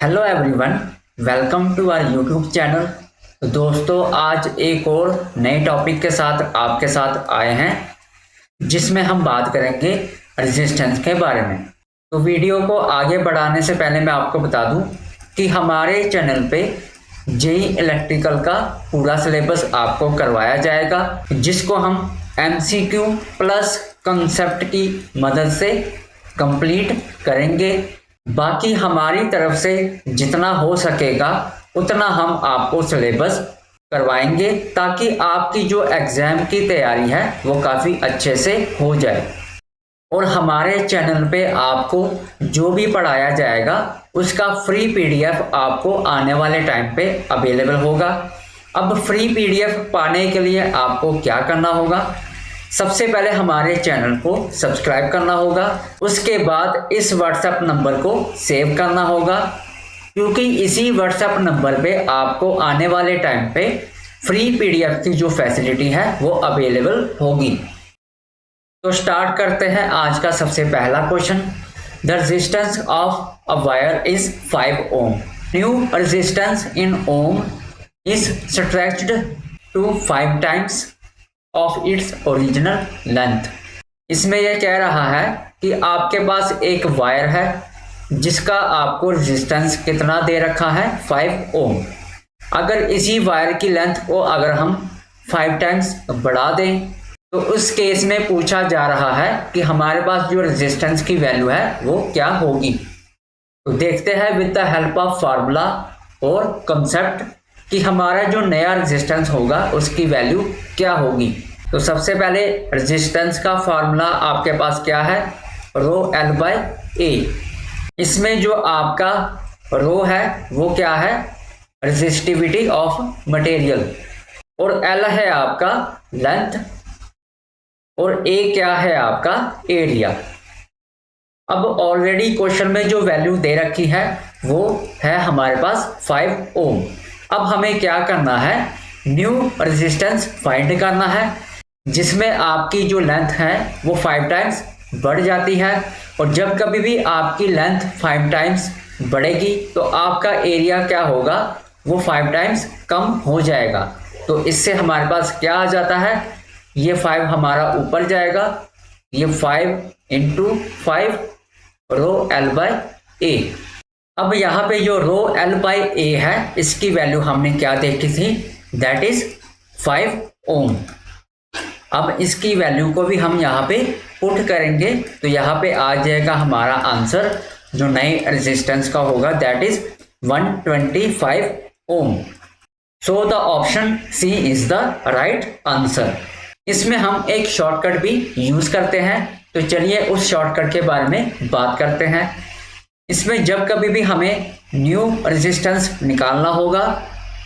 Hello everyone, welcome to our YouTube channel. तो दोस्तों, आज एक और नए टॉपिक के साथ आपके साथ आए हैं जिसमें हम बात करेंगे रेजिस्टेंस के बारे में। तो वीडियो को आगे बढ़ाने से पहले मैं आपको बता दूं कि हमारे चैनल पे जेई इलेक्ट्रिकल का पूरा सिलेबस आपको करवाया जाएगा, जिसको हम एमसीक्यू प्लस कंसेप्ट की मदद से कंप्लीट करेंगे। बाकी हमारी तरफ से जितना हो सकेगा उतना हम आपको सिलेबस करवाएंगे ताकि आपकी जो एग्ज़ाम की तैयारी है वो काफ़ी अच्छे से हो जाए। और हमारे चैनल पे आपको जो भी पढ़ाया जाएगा उसका फ्री पीडीएफ आपको आने वाले टाइम पे अवेलेबल होगा। अब फ्री पीडीएफ पाने के लिए आपको क्या करना होगा? सबसे पहले हमारे चैनल को सब्सक्राइब करना होगा, उसके बाद इस व्हाट्सएप नंबर को सेव करना होगा, क्योंकि इसी व्हाट्सएप नंबर पे आपको आने वाले टाइम पे फ्री पीडीएफ की जो फैसिलिटी है वो अवेलेबल होगी। तो स्टार्ट करते हैं आज का सबसे पहला question. The resistance of a wire is 5 ohm. New resistance in ohm is stretched to 5 times of its original length. इसमें यह कह रहा है कि आपके पास एक वायर है जिसका आपको रेजिस्टेंस कितना दे रखा है, 5 ओम। अगर इसी वायर की लेंथ को अगर हम 5 टाइम्स बढ़ा दें तो उस केस में पूछा जा रहा है कि हमारे पास जो रेजिस्टेंस की वैल्यू है वो क्या होगी। तो देखते हैं with the help of formula और कंसेप्ट कि हमारा जो नया रेजिस्टेंस होगा उसकी वैल्यू क्या होगी। तो सबसे पहले रेजिस्टेंस का फार्मूला आपके पास क्या है, रो एल बाय ए। इसमें जो आपका रो है वो क्या है, रेजिस्टिविटी ऑफ मटेरियल, और एल है आपका लेंथ, और ए क्या है आपका एरिया। अब ऑलरेडी क्वेश्चन में जो वैल्यू दे रखी है वो है हमारे पास 5 ओम। अब हमें क्या करना है, न्यू रेजिस्टेंस फाइंड करना है, जिसमें आपकी जो लेंथ है वो 5 टाइम्स बढ़ जाती है। और जब कभी भी आपकी लेंथ 5 टाइम्स बढ़ेगी तो आपका एरिया क्या होगा, वो 5 टाइम्स कम हो जाएगा। तो इससे हमारे पास क्या आ जाता है, ये 5 हमारा ऊपर जाएगा, ये 5 × 5 रो एल बाय ए। अब यहाँ पे जो रो एल बाय ए है इसकी वैल्यू हमने क्या देखी थी, दैट इज 5 ओम। अब इसकी वैल्यू को भी हम यहाँ पे पुट करेंगे तो यहाँ पे आ जाएगा हमारा आंसर जो नए रेजिस्टेंस का होगा, that is 125 ohm. So the option C is the right answer. इसमें हम एक शॉर्टकट भी यूज करते हैं, तो चलिए उस शॉर्टकट के बारे में बात करते हैं। इसमें जब कभी भी हमें न्यू रेजिस्टेंस निकालना होगा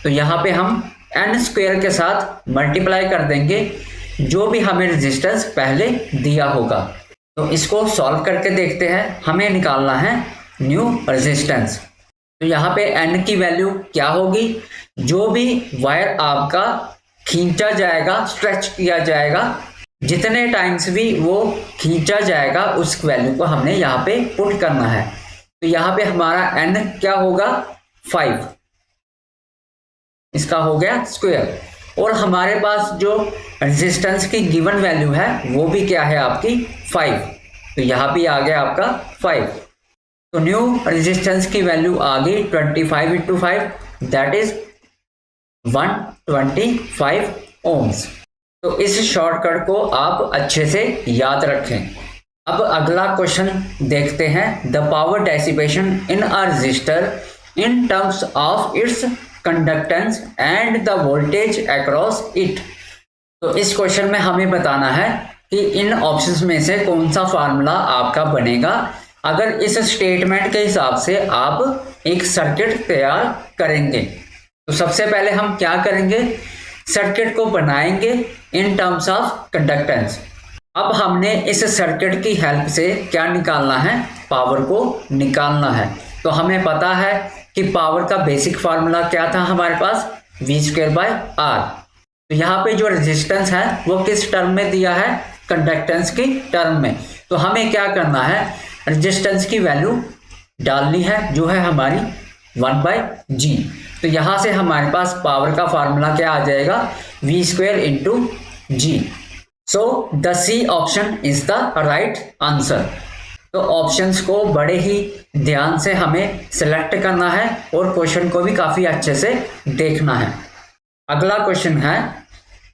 तो यहाँ पे हम n² के साथ मल्टीप्लाई कर देंगे जो भी हमें रेजिस्टेंस पहले दिया होगा। तो इसको सॉल्व करके देखते हैं। हमें निकालना है न्यू रेजिस्टेंस। तो यहाँ पे n की वैल्यू क्या होगी, जो भी वायर आपका खींचा जाएगा, स्ट्रेच किया जाएगा, जितने टाइम्स भी वो खींचा जाएगा उस वैल्यू को हमने यहाँ पे पुट करना है। तो यहाँ पे हमारा n क्या होगा, 5, इसका हो गया स्क्वायर। और हमारे पास जो रेजिस्टेंस की गिवन वैल्यू है वो भी क्या है आपकी 5, तो यहाँ भी आ गया आपका 5। तो न्यू रेजिस्टेंस की वैल्यू आ गई 25 × 5, दैट इज 125 ओम्स। तो इस शॉर्टकट को आप अच्छे से याद रखें। अब अगला क्वेश्चन देखते हैं। The power dissipation in a resistor in terms of its conductance and the voltage across it. तो इस क्वेश्चन में हमें बताना है कि इन ऑप्शंस में से कौन सा फार्मूला आपका बनेगा अगर इस स्टेटमेंट के हिसाब से आप एक सर्किट तैयार करेंगे। तो सबसे पहले हम क्या करेंगे, सर्किट को बनाएंगे इन टर्म्स ऑफ कंडक्टेंस। अब हमने इस सर्किट की हेल्प से क्या निकालना है, पावर को निकालना है। तो हमें पता है कि पावर का बेसिक फार्मूला क्या था हमारे पास, v²/r। तो यहाँ पे जो रेजिस्टेंस है वो किस टर्म में दिया है, कंडक्टेंस की टर्म में। तो हमें क्या करना है, रेजिस्टेंस की वैल्यू डालनी है जो है हमारी 1/g। तो यहाँ से हमारे पास पावर का फार्मूला क्या आ जाएगा, v² × g। So the C option is the right answer. तो ऑप्शंस को बड़े ही ध्यान से हमें सेलेक्ट करना है और क्वेश्चन को भी काफी अच्छे से देखना है। अगला क्वेश्चन है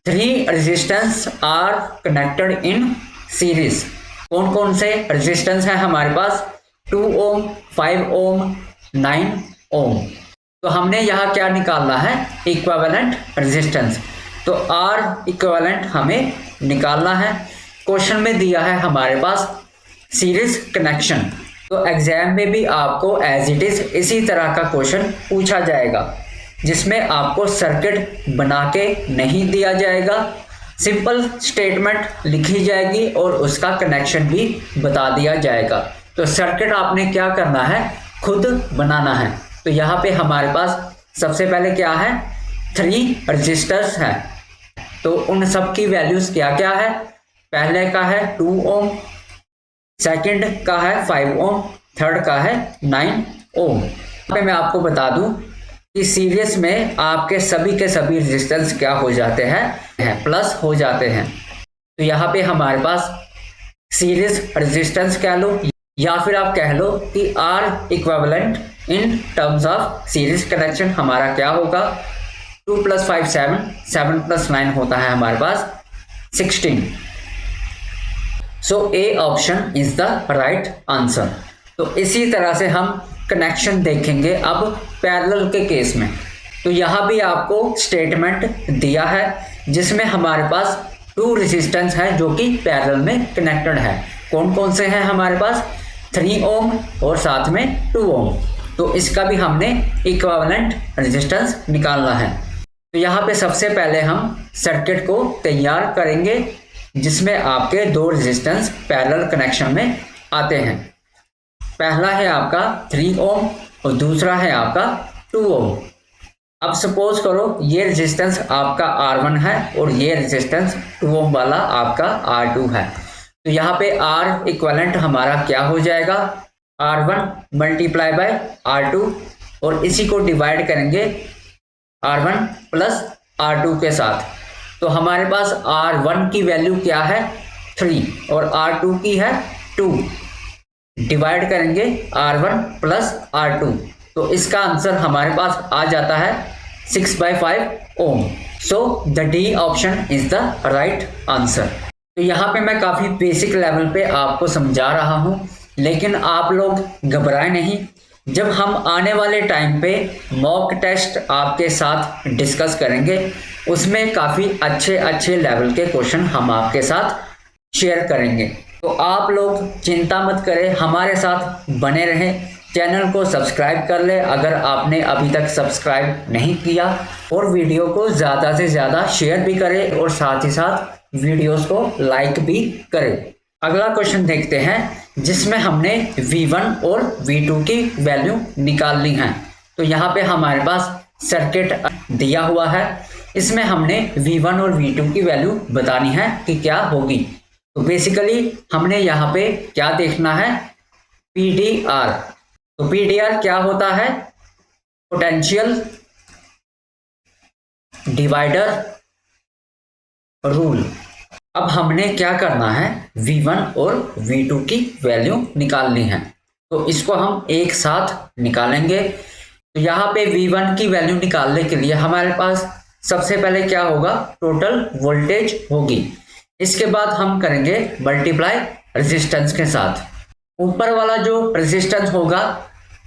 3 resistance R connected in series. कौन कौन से रेजिस्टेंस है हमारे पास, 2 ओम, 5 ओम, 9 ओम। तो हमने यहाँ क्या निकालना है, इक्विवेलेंट रेजिस्टेंस। तो आर इक्विवेलेंट हमें निकालना है। क्वेश्चन में दिया है हमारे पास सीरीज कनेक्शन। तो एग्जाम में भी आपको एज इट इज इसी तरह का क्वेश्चन पूछा जाएगा, जिसमें आपको सर्किट बना के नहीं दिया जाएगा, सिंपल स्टेटमेंट लिखी जाएगी और उसका कनेक्शन भी बता दिया जाएगा। तो सर्किट आपने क्या करना है, खुद बनाना है। तो यहाँ पे हमारे पास सबसे पहले क्या है, 3 रजिस्टर्स हैं। तो उन सब की वैल्यूज क्या क्या है, पहले का है 2 ओम, सेकंड का है 5 ओम, थर्ड का है 9 ओम। यहाँ पे मैं आपको बता दूं कि सीरीज में आपके सभी के सभी रेजिस्टेंस क्या हो जाते हैं, प्लस हो जाते हैं। तो यहाँ पे हमारे पास सीरीज रेजिस्टेंस कह लो या फिर आप कह लो कि R equivalent in terms of series connection हमारा क्या होगा, 2 + 5 7, 7 + 9 होता है हमारे पास 16। So A option is the right answer. तो इसी तरह से हम कनेक्शन देखेंगे अब पैरेलल के केस में। तो यहाँ भी आपको स्टेटमेंट दिया है जिसमें हमारे पास 2 रेजिस्टेंस है जो कि पैरेलल में कनेक्टेड है। कौन कौन से हैं हमारे पास, 3 ओम और साथ में 2 ओम। तो इसका भी हमने इक्विवेलेंट रेजिस्टेंस निकालना है। तो यहाँ पे सबसे पहले हम सर्किट को तैयार करेंगे जिसमें आपके 2 रेजिस्टेंस पैरेलल कनेक्शन में आते हैं। पहला है आपका 3 ओम और दूसरा है आपका 2 ओम। अब सपोज करो ये रेजिस्टेंस आपका R1 है और ये रेजिस्टेंस 2 ओम वाला आपका R2 है। तो यहाँ पे R इक्विवेलेंट हमारा क्या हो जाएगा, R1 × R2 और इसी को डिवाइड करेंगे R1 + R2 के साथ। तो हमारे पास R1 की वैल्यू क्या है, 3 और R2 की है 2। डिवाइड करेंगे R1 + R2। तो इसका आंसर हमारे पास आ जाता है 6/5 ohm. So the D option is the right answer. तो यहाँ पे मैं काफ़ी बेसिक लेवल पे आपको समझा रहा हूँ, लेकिन आप लोग घबराए नहीं। जब हम आने वाले टाइम पे मॉक टेस्ट आपके साथ डिस्कस करेंगे, उसमें काफ़ी अच्छे लेवल के क्वेश्चन हम आपके साथ शेयर करेंगे। तो आप लोग चिंता मत करें, हमारे साथ बने रहें। चैनल को सब्सक्राइब कर ले अगर आपने अभी तक सब्सक्राइब नहीं किया, और वीडियो को ज़्यादा से ज़्यादा शेयर भी करें और साथ ही साथ वीडियोस को लाइक भी करें। अगला क्वेश्चन देखते हैं जिसमें हमने V1 और V2 की वैल्यू निकालनी है। तो यहाँ पे हमारे पास सर्किट दिया हुआ है, इसमें हमने V1 और V2 की वैल्यू बतानी है कि क्या होगी। तो बेसिकली हमने यहाँ पे क्या देखना है, PDR। तो PDR क्या होता है, पोटेंशियल डिवाइडर रूल। अब हमने क्या करना है, V1 और V2 की वैल्यू निकालनी है। तो इसको हम एक साथ निकालेंगे। तो यहाँ पे V1 की वैल्यू निकालने के लिए हमारे पास सबसे पहले क्या होगा, टोटल वोल्टेज होगी। इसके बाद हम करेंगे मल्टीप्लाई रेजिस्टेंस के साथ। ऊपर वाला जो रेजिस्टेंस होगा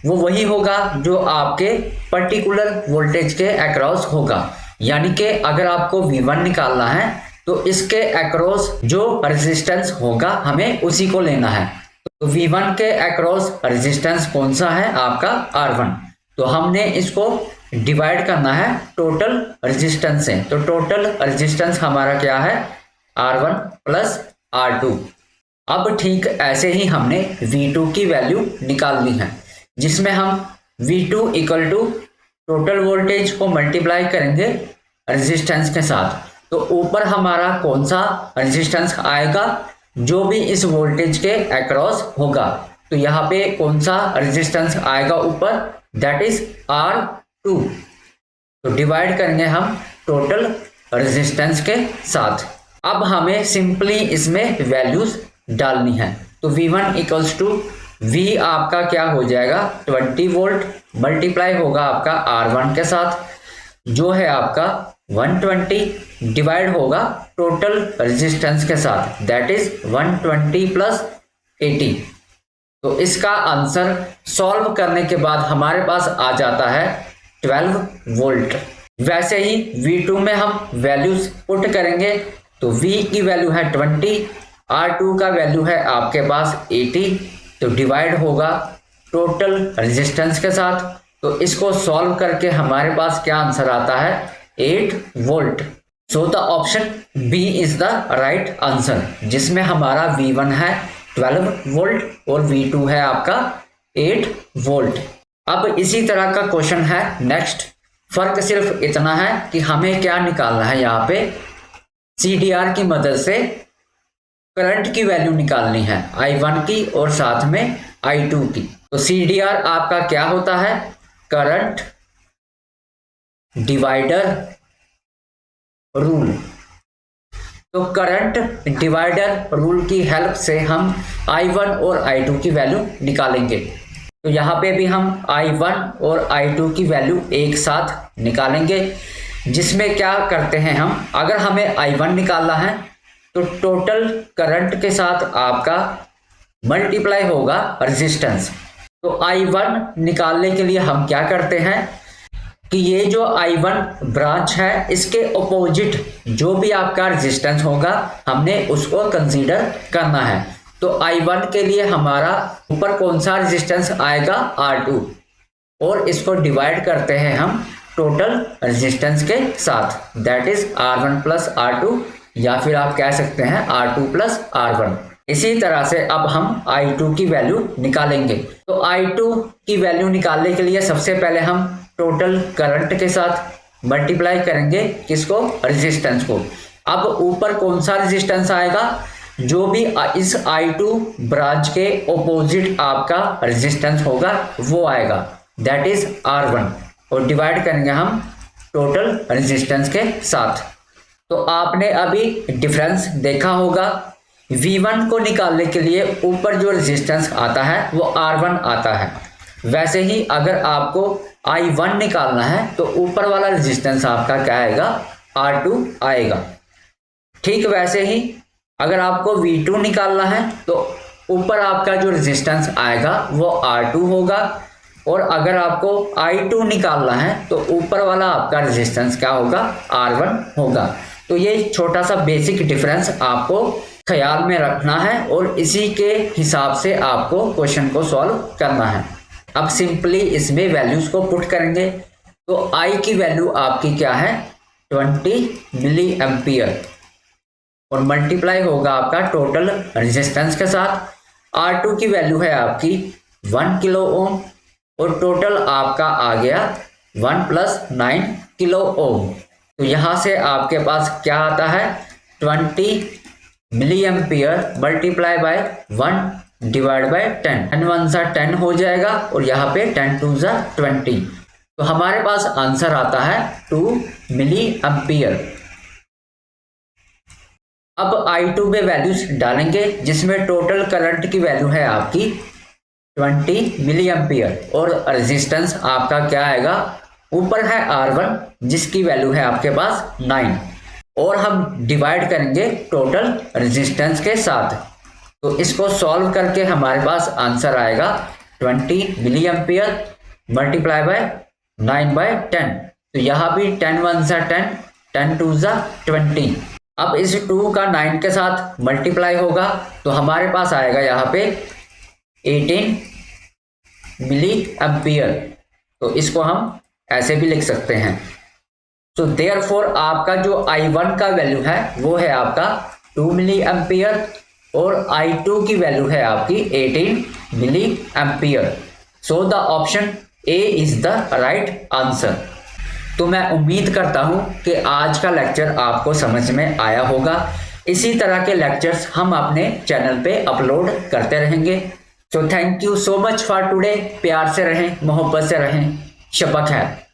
वो वही होगा जो आपके पर्टिकुलर वोल्टेज के अक्रॉस होगा। यानी कि अगर आपको V1 निकालना है तो इसके अक्रॉस जो रेजिस्टेंस होगा हमें उसी को लेना है। तो V1 के अक्रॉस रेजिस्टेंस कौन सा है, आपका R1। तो हमने इसको डिवाइड करना है टोटल रेजिस्टेंस से। तो टोटल रेजिस्टेंस हमारा क्या है, R1 + R2। अब ठीक ऐसे ही हमने V2 की वैल्यू निकालनी है, जिसमें हम V2 = टोटल वोल्टेज को मल्टीप्लाई करेंगे रेजिस्टेंस के साथ। तो ऊपर हमारा कौन सा रेजिस्टेंस आएगा, जो भी इस वोल्टेज के अक्रॉस होगा। तो यहाँ पे कौन सा रेजिस्टेंस आएगा ऊपर, दैट इज R2। तो डिवाइड करेंगे हम टोटल रेजिस्टेंस के साथ। अब हमें सिंपली इसमें वैल्यूज डालनी है। तो V1 इक्वल्स टू V आपका क्या हो जाएगा 20 वोल्ट मल्टीप्लाई होगा आपका R1 के साथ जो है आपका 120 डिवाइड होगा टोटल रेजिस्टेंस के साथ दैट इज 120 प्लस 80। तो इसका आंसर सॉल्व करने के बाद हमारे पास आ जाता है 12 वोल्ट। वैसे ही V2 में हम वैल्यूज पुट करेंगे तो V की वैल्यू है 20, R2 का वैल्यू है आपके पास 80, तो डिवाइड होगा टोटल रेजिस्टेंस के साथ। तो इसको सॉल्व करके हमारे पास क्या आंसर आता है 8 volt. So the option B is the right answer, जिसमें हमारा V1 है 12 वोल्ट और V2 है आपका 8 वोल्ट। अब इसी तरह का क्वेश्चन है नेक्स्ट। फर्क सिर्फ इतना है कि हमें क्या निकालना है, यहाँ पे CDR की मदद से करंट की वैल्यू निकालनी है I1 की और साथ में I2 की। तो CDR आपका क्या होता है, करंट डिवाइडर रूल। तो करंट डिवाइडर रूल की हेल्प से हम I1 और I2 की वैल्यू निकालेंगे। तो यहाँ पे भी हम I1 और I2 की वैल्यू एक साथ निकालेंगे, जिसमें क्या करते हैं हम, अगर हमें I1 निकालना है तो टोटल करंट के साथ आपका मल्टीप्लाई होगा रेजिस्टेंस। तो I1 निकालने के लिए हम क्या करते हैं कि ये जो I1 ब्रांच है इसके अपोजिट जो भी आपका रेजिस्टेंस होगा हमने उसको कंसीडर करना है। तो I1 के लिए हमारा ऊपर कौन सा रेजिस्टेंस आएगा R2, और इसको डिवाइड करते हैं हम टोटल रेजिस्टेंस के साथ that is R1 plus R2, या फिर आप कह सकते हैं R2 प्लस R1। इसी तरह से अब हम I2 की वैल्यू निकालेंगे। तो I2 की वैल्यू निकालने के लिए सबसे पहले हम टोटल करंट के साथ मल्टीप्लाई करेंगे किसको, रेजिस्टेंस को। अब ऊपर कौन सा रेजिस्टेंस आएगा, जो भी इस I2 ब्रांच के ऑपोजिट आपका रेजिस्टेंस होगा वो आएगा दैट इज R1, और डिवाइड करेंगे हम टोटल रेजिस्टेंस के साथ। तो आपने अभी डिफरेंस देखा होगा, V1 को निकालने के लिए ऊपर जो रेजिस्टेंस आता है वो R1 आता है। वैसे ही अगर आपको I1 निकालना है तो ऊपर वाला रेजिस्टेंस आपका क्या आएगा, R2 आएगा। ठीक वैसे ही अगर आपको V2 निकालना है तो ऊपर आपका जो रेजिस्टेंस आएगा वो R2 होगा, और अगर आपको I2 निकालना है तो ऊपर वाला आपका रेजिस्टेंस क्या होगा, R1 होगा। तो ये छोटा सा बेसिक डिफरेंस आपको ख्याल में रखना है और इसी के हिसाब से आपको क्वेश्चन को सॉल्व करना है। अब सिंपली इसमें वैल्यूज को पुट करेंगे। तो I की वैल्यू आपकी क्या है 20 मिली एम्पियर, और मल्टीप्लाई होगा आपका टोटल रेजिस्टेंस के साथ। R2 की वैल्यू है आपकी 1 किलो ओम, और टोटल आपका आ गया 1 + 9 किलो ओम। तो यहाँ से आपके पास क्या आता है 20 milli ampere multiply by 1 divide by 10, 10 1 सा 10 हो जाएगा, और यहाँ पे 10 2 सा 20। तो हमारे पास आंसर आता है 2 मिली एम्पियर। अब I2 में वैल्यूज डालेंगे, जिसमें टोटल करंट की वैल्यू है आपकी 20 मिली एम्पियर, और रेजिस्टेंस आपका क्या आएगा, ऊपर है R1 जिसकी वैल्यू है आपके पास 9, और हम डिवाइड करेंगे टोटल रेजिस्टेंस के साथ। तो इसको सॉल्व करके हमारे पास आंसर आएगा 20 मिली एम्पियर मल्टीप्लाई बाय 9/10। तो यहाँ भी 10 1 सा 10, 10 2 सा 20। अब इस 2 का 9 के साथ मल्टीप्लाई होगा तो हमारे पास आएगा यहाँ पे 18 मिली एम्पियर। तो इसको हम ऐसे भी लिख सकते हैं। तो देयरफॉर आपका जो I1 का वैल्यू है वो है आपका 2 मिली एम्पियर, और I2 की वैल्यू है आपकी 18 milli ampere. So the option A is the right answer. तो मैं उम्मीद करता हूं कि आज का लेक्चर आपको समझ में आया होगा। इसी तरह के लेक्चर्स हम अपने चैनल पे अपलोड करते रहेंगे। So thank you so much for today. प्यार से रहें, मोहब्बत से रहें। शब्बा खैर।